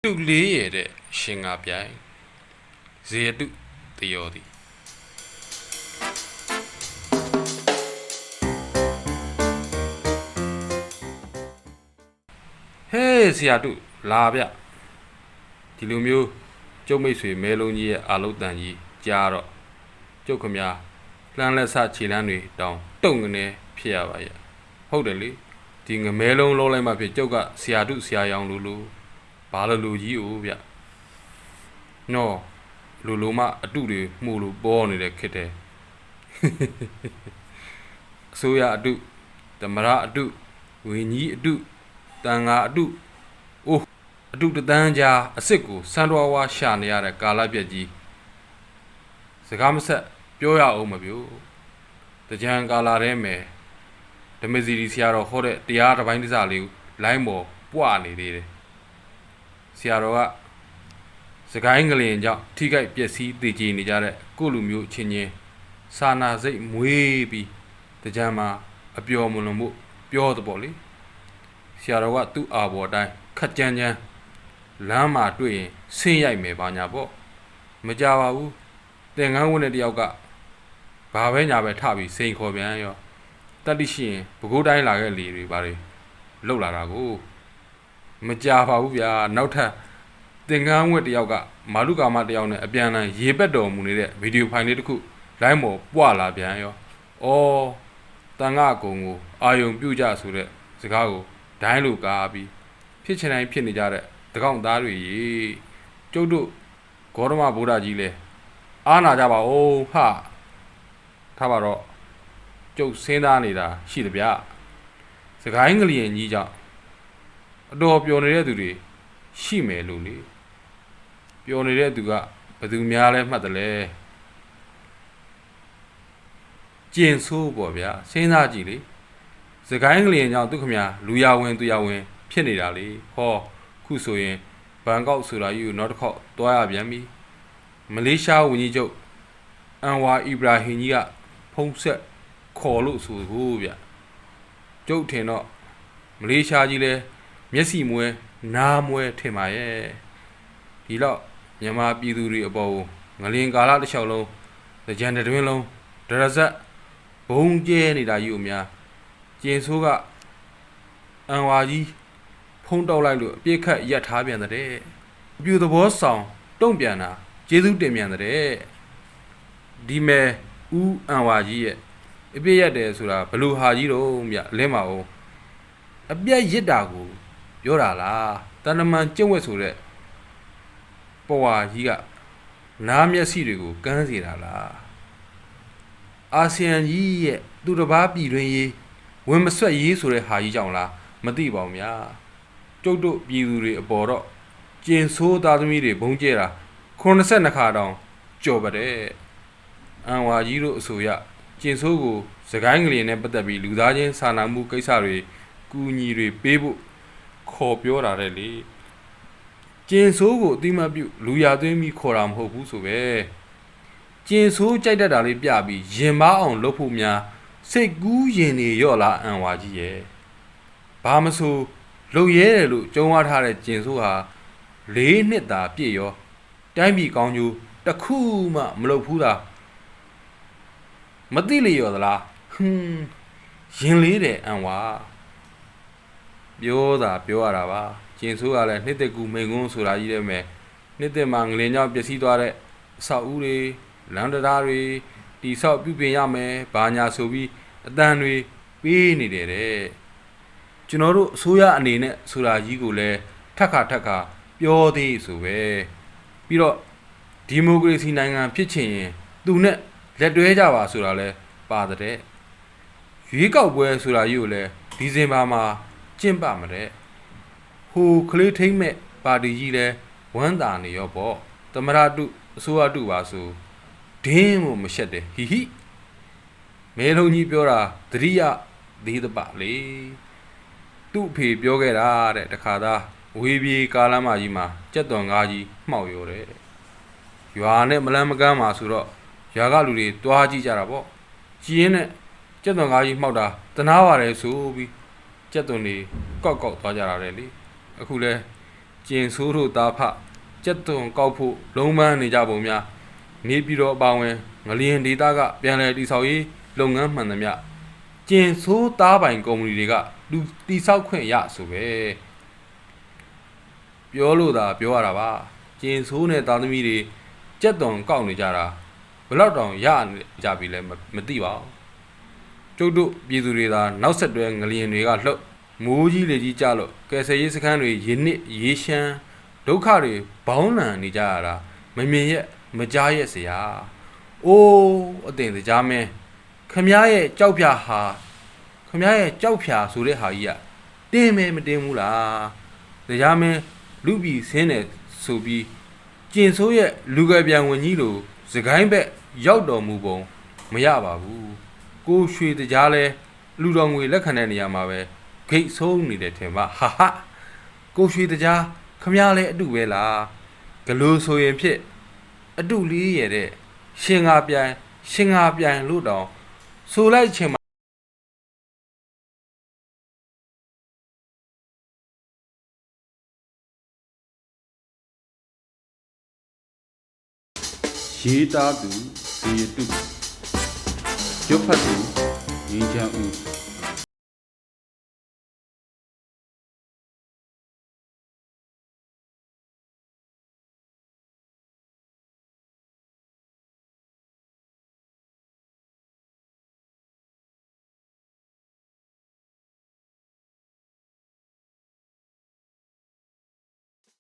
တုလေးရတဲ့ရှင်ငါပြိုင်ဇေယတုတယောသည်ဟေးဆရာတုလာဗျဒီလိုမျိုးကျုပ်မိတ်ဆွေမဲလုံးကြီးရဲ့အာလုတ်တန်ကြီးကြားတော့ကျုပ်ခမလှမ်းလက်ဆခြေလမ်းတွေတောင်တုံကနေဖြစ်ရပါရဲ့ဟုတ်တယ်လေဒီငမဲလုံးလုံးလိုက်မှဖြစ်ကျုပ်ကဆရာတုဆရာရောင်လူဘာလူကြီးအိုဗျနော်လူမအတုတွေမှုလို့ပေါ်နေတဲ့ခစ်တယ်အစိုးရအတုသမရအတုဝင်းကြီးအတုတန်ငါအတုအိုးအတုတန်းကြားအစ်စ်ကိုစံတော်ဝါရှာနေရတဲ့ကာလပြက်ကြီးစကားမဆက်ပြောရအောင်မပြောတကြံကာလာထဲမှာဓမ္မစီရီဆရာတော်ဟောတဲ့တရားတစ်ပိုင်းတစ်စလေးကိုလိုင်းပေါ်ပွားနေသေးတယ်ဆရာတော်ကစကိုင်းကလင်ကြောင့်ထိခိုက်ပျက်စီးတည်ကြည်နေကြတဲ့ကိုလူမျိုးချင်းချင်းစာနာစိတ်မွေးပြီးတကြံမှာအပျော်မလွန်မှုပြောသပေါ့လေဆရာတော်ကသူ့အာဘော်တိုင်းခက်ကြမ်းကြမ်းလမ်းမှာတွေ့ရင်ဆင်းရိုက်မယ်ပါညာပေါ့မကြပါဘူးတင်ငန်းဝင်းတဲ့တယောက်ကဘာပဲညာပဲထပြီးစိန်ခေါ်ပြန်ရောတတိရှိရင်ဘကိုးတိုင်းလာခဲ့လေတွေဘာတွေလှုပ်လာတာကိုမကြပါဘူးဗျာနောက်ထပ်တင်ငန်းဝင်းတယောက်ကမာလူကာမတယောက်နဲ့အပြန်အလှန်ရေပက်တော်မူနေတဲ့ဗီဒီယိုဖိုင်လေးတစ်ခုလိုင်းပေါ်ပွာလာပြန်ရောအော်တန်ငါကုံကိုအာယုံပြုတ်ကြဆိုတဲ့စကားကိုဒိုင်းလိုကားပြီးဖြစ်ချင်တိုင်းဖြစ်နေကြတဲ့တကောင်သားတွေရေကျုပ်တို့ဂေါရမဗုဒ္ဓကြီးလဲအားနာကြပါဦးဟာထားပါတော့ကျုပ်စဉ်းစားနေတာရှိတယ်ဗျစကိုင်းကလေးကြီးကြောင့်အတော်ပျော်နေတဲ့သူတွေရှိမယ်လို့လေပျော်နေတဲ့သူကဘယ်သူများလဲမှတ်တယ်လဲကျင်ဆိုးပေါ့ဗျာစဉ်းစားကြည့်လေစကိုင်းကလေးကြောင့်သူခမလူရဝင်သူရဝင်ဖြစ်နေတာလေဟောခုဆိုရင်ဘန်ကောက်ဆိုတာကြီးကိုနောက်တစ်ခေါက်တွားရပြန်ပြီမလေးရှားဝန်ကြီးချုပ်အန်ဝါအီဘရာဟင်ကြီးကဖုံးဆက်ခေါ်လို့ဆိုဘူးဗျကျုပ်ထင်တော့မလေးရှားကြီးလဲမျက်စိမွဲနားမွဲထင်ပါရဲ့ဒီတော့မြန်မာပြည်သူတွေအပေါ်ငလင်ကာလတစ်လျှောက်လုံးကြံတွင်လုံးဒရဇက်ဘုံကျဲနေတာကြီးအများကျင်ဆိုးကအန်ဝါကြီးဖုံးတောက်လိုက်လို့အပြစ်ခတ်ရက်ထားပြန်တဲ့အပြူသဘောဆောင်တုံ့ပြန်တာကျေးဇူးတင်ပြန်တဲ့ဒီမဲ့ဦးအန်ဝါကြီးရဲ့အပြစ်ရက်တယ်ဆိုတာဘလူဟာကြီးတော့မြလင်းပါဦးအပြက်ရစ်တာကိုပြောတာလားတဏ္ဍမန်ကျင့်ဝတ်ဆိုတဲ့ပဝါကြီးကနားမျက်စိတွေကိုကန်းစေတာလားအာဆီယံကြီးရဲ့သူတစ်ပါးပြည်တွင်းရေးဝင်မဆွက်ရေးဆိုတဲ့ဟာကြီးကြောင့်လားမသိပါဘူးဗျာကျုပ်တို့ပြည်သူတွေအပေါ်တော့ကျင်ဆိုးသားသမီးတွေဘုံကျဲတာ82ခါတောင်ကြော်ပါတဲ့အန်ဝါကြီးတို့အဆိုရကျင်ဆိုးကိုစကိုင်းကလေးနဲ့ပတ်သက်ပြီးလူသားချင်းစာနာမှုကိစ္စတွေကူညီတွေပေးဖို့ခေါ်ပြောတာတဲ့လေကျင်ဆိုးကိုအတိမပြုလူရသွင်းပြီးခေါ်တာမဟုတ်ဘူးဆိုပဲကျင်ဆိုးကြိုက်တတ်တာလေးပြပြီးရင်မအောင်လုပ်ဖို့များစိတ်ကူးရင်နေရော့လာအန်ဝါကြီးရဲ့ဘာမဆိုလှုပ်ရဲတယ်လို့ကြုံရထားတဲ့ကျင်ဆိုးဟာ4နှစ်သာပြည့်ရောတိုင်းပြည်ကောင်းကျိုးတစ်ခုမှမလုပ်ဘူးသာမသိလေရောသလားရင်လေးတယ်အန်ဝါပြောတာပြောရတာပါကျင်ဆိုးကလည်းနှစ်သက်ကူမိန်ကွန်းဆိုတာကြီးတယ်မယ်နှစ်သက်မှာငလင်ကြောင့်ပျက်စီးသွားတဲ့အဆောက်အဦတွေလမ်းတရားတွေတိဆောက်ပြုပြင်ရမယ်ဘာညာဆိုပြီးအတန်တွေပေးနေတယ်တဲ့ကျွန်တော်တို့အစိုးရအနေနဲ့ဆိုတာကြီးကိုလည်းထက်ခါပြောသေးဆိုပဲပြီးတော့ဒီမိုကရေစီနိုင်ငံဖြစ်ချင်ရင်သူနဲ့လက်တွဲကြပါဆိုတာလဲပါတဲ့ရွေးကောက်ပွဲဆိုတာကြီးကိုလည်းဒီဇင်ဘာမှာကျင့်ပမှာတဲ့ဟိုကလေးထိမ့်မဲ့ပါတီကြီးလဲဝမ်းသာနေရောပေါ့သမရတုအစိုးရတုပါဆိုဒင်းမို့မရှက်တယ်ဟီဟီမဲလုံးကြီးပြောတာသတိရသေးတပါလေသူ့အဖေပြောခဲ့တာတဲ့တခါသားဝေးပြေးကားလမ်းမကြီးမှာကြက်သွန်ကားကြီးမှောက်ရောတဲ့ရွာနဲ့မလန်းမကန်းမှာဆိုတော့ရွာကလူတွေတွားကြည့်ကြတာပေါ့ကြည်ရင်နဲ့ကြက်သွန်ကားကြီးမှောက်တာတနာပါတယ်ဆိုပြီးကြက်သွန်တွေကောက်သွားကြတာလေအခုလဲ ကျင်ဆိုးတို့သားဖကြက်သွန်ကောက်ဖို့လုံးပန်းနေကြပုံများနေပြည်တော်အပါဝင်ငလျင်ဒေသကပြန်လည်တည်ဆောက်ရေးလုပ်ငန်းမှန်သမျှကျင်ဆိုးသားပိုင်ကုမ္ပဏီတွေကလူတည်ဆောက်ခွင့်ရဆိုပဲပြောလို့သာပြောရတာပါကျင်ဆိုးနဲ့သားသမီးတွေကြက်သွန်ကောက်နေကြတာဘယ်တော့တောင်ရနေကြပြီလဲမသိပါဘူးကျုပ်တို့ပြည်သူတွေသာနောက်ဆက်တွဲငလျင်တွေကလှုပ်မိုးကြီးလေကြီးကြလို့ကယ်ဆယ်ရေးစခန်းတွေရင်းနစ်ရေးရှမ်းဒုက္ခတွေဘောင်းလန်နေကြရတာမမြင်ရက်မကြားရက်စရာအိုးအတင်စကြားမင်းခမည်းရဲ့ကြောက်ဖြာဟာခမည်းရဲ့ကြောက်ဖြာဆိုတဲ့ဟာကြီးကတင်းမဲမတင်းဘူးလားစကြားမင်းလူပြည်ဆင်းတယ်ဆိုပြီးကျင်ဆိုးရဲ့လူကပြန်ဝင်ကြီးလိုစကိုင်းဘက်ရောက်တော်မူပုံမရပါဘူးကိုရွှေစကြားလဲလူတော်ငွေလက်ခံတဲ့နေရာမှာပဲဂိတ်ဆုံးနေတယ်ထင်ပါဟာဟာကိုရွှေစကြားခမည်းလဲအတူပဲလားဂလို့ဆိုရင်ဖြစ်အတူလေးရတဲ့ရှင်ငါပြိုင်လို့တောင်ဆိုလိုက်ချင်မှာရေးသားသူဇေယတုကျွတ်ဖတ်သူရင်းချမ်းဦး